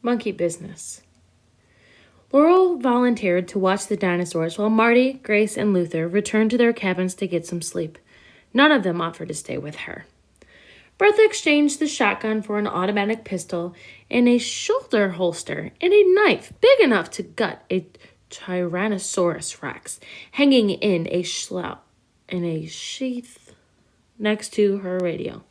Monkey business. Laurel volunteered to watch the dinosaurs while Marty, Grace, and Luther returned to their cabins to get some sleep. None of them offered to stay with her. Bertha exchanged the shotgun for an automatic pistol and a shoulder holster and a knife big enough to gut a Tyrannosaurus Rex hanging in a sheath next to her radio.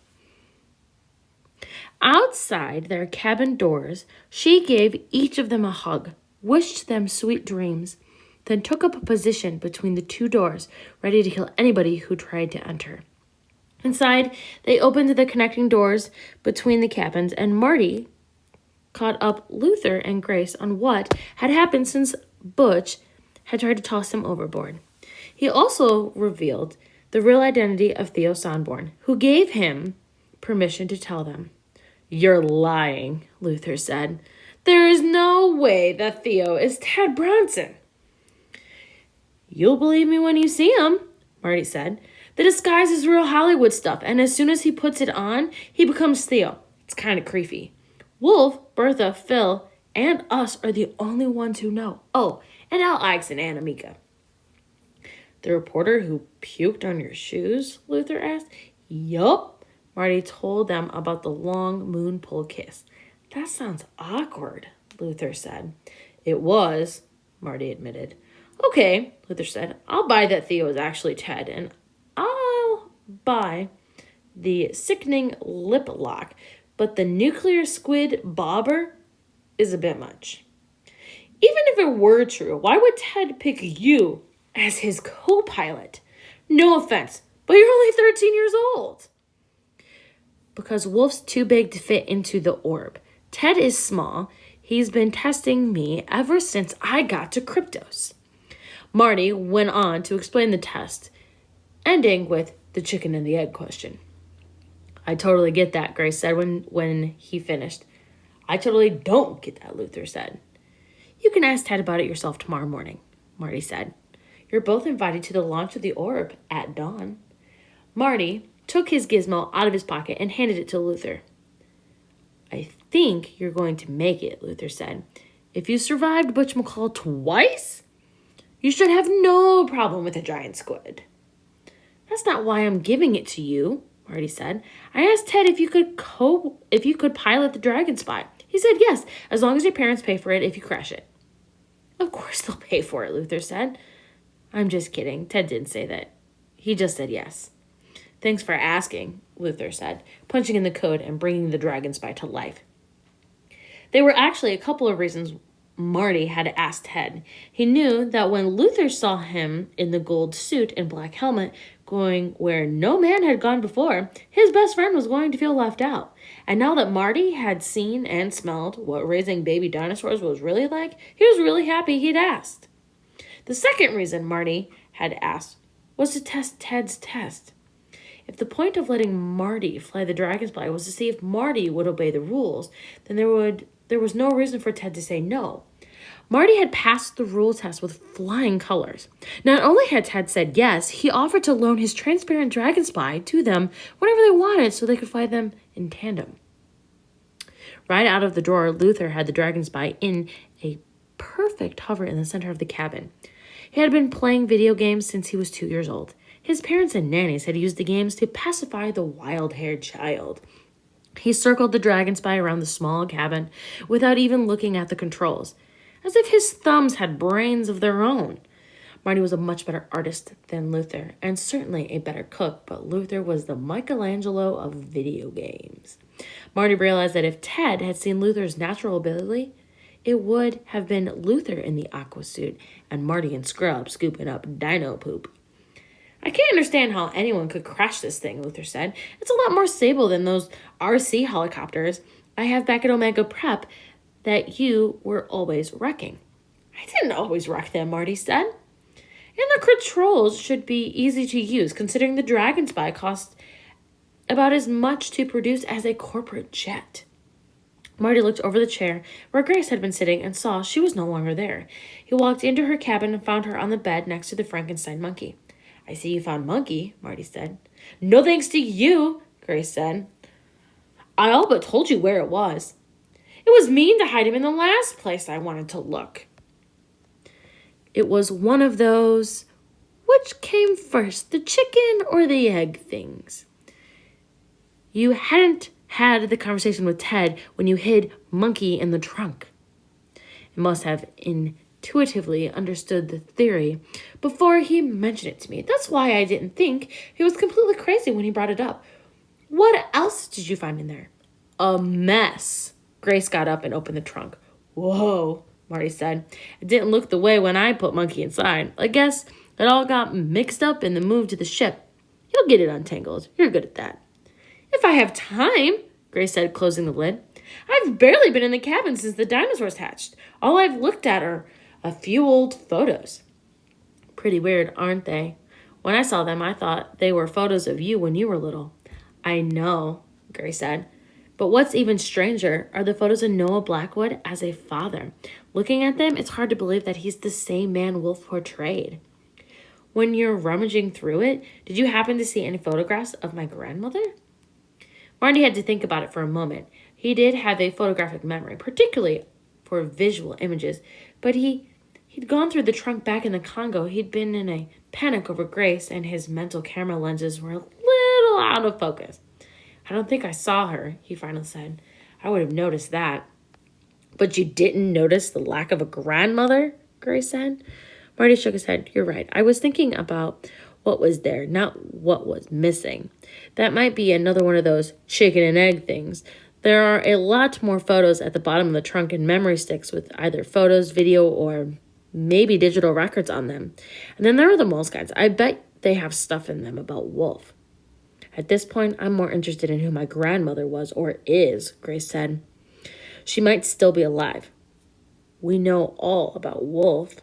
Outside their cabin doors, she gave each of them a hug, wished them sweet dreams, then took up a position between the two doors, ready to kill anybody who tried to enter. Inside, they opened the connecting doors between the cabins, and Marty caught up Luther and Grace on what had happened since Butch had tried to toss him overboard. He also revealed the real identity of Theo Sonborn, who gave him permission to tell them. "You're lying," Luther said. "There is no way that Theo is Ted Bronson." "You'll believe me when you see him," Marty said. "The disguise is real Hollywood stuff, and as soon as he puts it on, he becomes Theo. It's kind of creepy. Wolf, Bertha, Phil, and us are the only ones who know. Oh, and Al Ikes and Anna Mika." "The reporter who puked on your shoes?" Luther asked. "Yup." Marty told them about the long moon pole kiss. "That sounds awkward," Luther said. "It was," Marty admitted. "Okay," Luther said. "I'll buy that Theo is actually Ted, and I'll buy the sickening lip lock, but the nuclear squid bobber is a bit much. Even if it were true, why would Ted pick you as his co-pilot? No offense, but you're only 13 years old." "Because Wolf's too big to fit into the orb. Ted is small. He's been testing me ever since I got to Kryptos." Marty went on to explain the test, ending with the chicken and the egg question. "I totally get that," Grace said when he finished. "I totally don't get that," Luther said. "You can ask Ted about it yourself tomorrow morning," Marty said. "You're both invited to the launch of the orb at dawn." Marty took his gizmo out of his pocket and handed it to Luther. "I think you're going to make it," Luther said. "If you survived Butch McCall twice, you should have no problem with a giant squid." "That's not why I'm giving it to you," Marty said. "I asked Ted if you could pilot the Dragon Spy. He said yes, as long as your parents pay for it if you crash it." "Of course they'll pay for it," Luther said. "I'm just kidding. Ted didn't say that. He just said yes." "Thanks for asking," Luther said, punching in the code and bringing the Dragon Spy to life. There were actually a couple of reasons Marty had asked Ted. He knew that when Luther saw him in the gold suit and black helmet going where no man had gone before, his best friend was going to feel left out. And now that Marty had seen and smelled what raising baby dinosaurs was really like, he was really happy he'd asked. The second reason Marty had asked was to test Ted's test. If the point of letting Marty fly the Dragon Spy was to see if Marty would obey the rules, then there was no reason for Ted to say no. Marty had passed the rule test with flying colors. Not only had Ted said yes, he offered to loan his transparent Dragon Spy to them whenever they wanted so they could fly them in tandem. Right out of the drawer, Luther had the Dragon Spy in a perfect hover in the center of the cabin. He had been playing video games since he was 2 years old. His parents and nannies had used the games to pacify the wild-haired child. He circled the Dragon Spy around the small cabin without even looking at the controls, as if his thumbs had brains of their own. Marty was a much better artist than Luther, and certainly a better cook, but Luther was the Michelangelo of video games. Marty realized that if Ted had seen Luther's natural ability, it would have been Luther in the aqua suit and Marty in scrub scooping up dino poop. "I can't understand how anyone could crash this thing," Luther said. "It's a lot more stable than those RC helicopters I have back at Omega Prep that you were always wrecking." "I didn't always wreck them," Marty said. "And the controls should be easy to use, considering the Dragon Spy costs about as much to produce as a corporate jet." Marty looked over the chair where Grace had been sitting and saw she was no longer there. He walked into her cabin and found her on the bed next to the Frankenstein monkey. "I see you found Monkey," Marty said. "No thanks to you," Grace said. "I all but told you where it was." It was mean to hide him in the last place I wanted to look. It was one of those, which came first, the chicken or the egg things. You hadn't had the conversation with Ted when you hid Monkey in the trunk. It must have intuitively understood the theory before he mentioned it to me. That's why I didn't think he was completely crazy when he brought it up. What else did you find in there? A mess. Grace got up and opened the trunk. Whoa, Marty said. It didn't look the way when I put Monkey inside. I guess it all got mixed up in the move to the ship. You'll get it untangled. You're good at that. If I have time, Grace said, closing the lid. I've barely been in the cabin since the dinosaurs hatched. All I've looked at are a few old photos. Pretty weird, aren't they? When I saw them, I thought they were photos of you when you were little. I know, Grace said. But what's even stranger are the photos of Noah Blackwood as a father. Looking at them, it's hard to believe that he's the same man Wolf portrayed. When you're rummaging through it, did you happen to see any photographs of my grandmother? Marty had to think about it for a moment. He did have a photographic memory, particularly for visual images, but he'd gone through the trunk back in the Congo. He'd been in a panic over Grace, and his mental camera lenses were a little out of focus. I don't think I saw her, he finally said. I would have noticed that. But you didn't notice the lack of a grandmother? Grace said. Marty shook his head. You're right. I was thinking about what was there, not what was missing. That might be another one of those chicken and egg things. There are a lot more photos at the bottom of the trunk and memory sticks with either photos, video, or maybe digital records on them. And then there are the moleskines. I bet they have stuff in them about Wolf. At this point, I'm more interested in who my grandmother was or is, Grace said. She might still be alive. We know all about Wolf.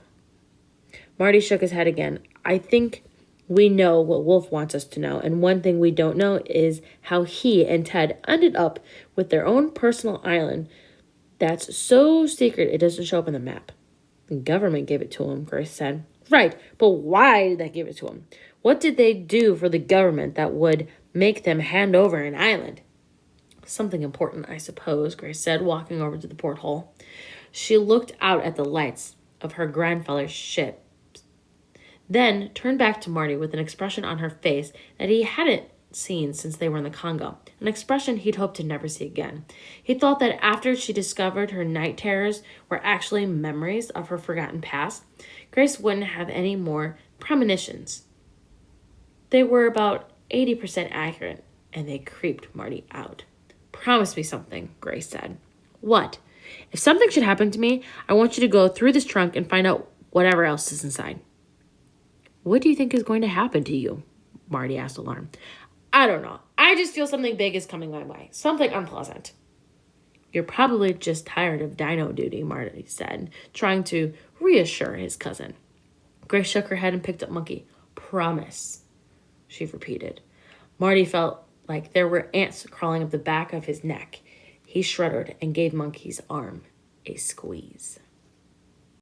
Marty shook his head again. I think we know what Wolf wants us to know, and one thing we don't know is how he and Ted ended up with their own personal island that's so secret it doesn't show up on the map. The government gave it to him, Grace said. Right, but why did they give it to him? What did they do for the government that would make them hand over an island? Something important, I suppose, Grace said, walking over to the porthole. She looked out at the lights of her grandfather's ship, then turned back to Marty with an expression on her face that he hadn't seen since they were in the Congo, an expression he'd hoped to never see again. He thought that after she discovered her night terrors were actually memories of her forgotten past, Grace wouldn't have any more premonitions. They were about 80% accurate, and they creeped Marty out. Promise me something, Grace said. What? If something should happen to me, I want you to go through this trunk and find out whatever else is inside. What do you think is going to happen to you? Marty asked, alarmed. I don't know. I just feel something big is coming my way. Something unpleasant. You're probably just tired of dino duty, Marty said, trying to reassure his cousin. Grace shook her head and picked up Monkey. Promise, she repeated. Marty felt like there were ants crawling up the back of his neck. He shuddered and gave Monkey's arm a squeeze.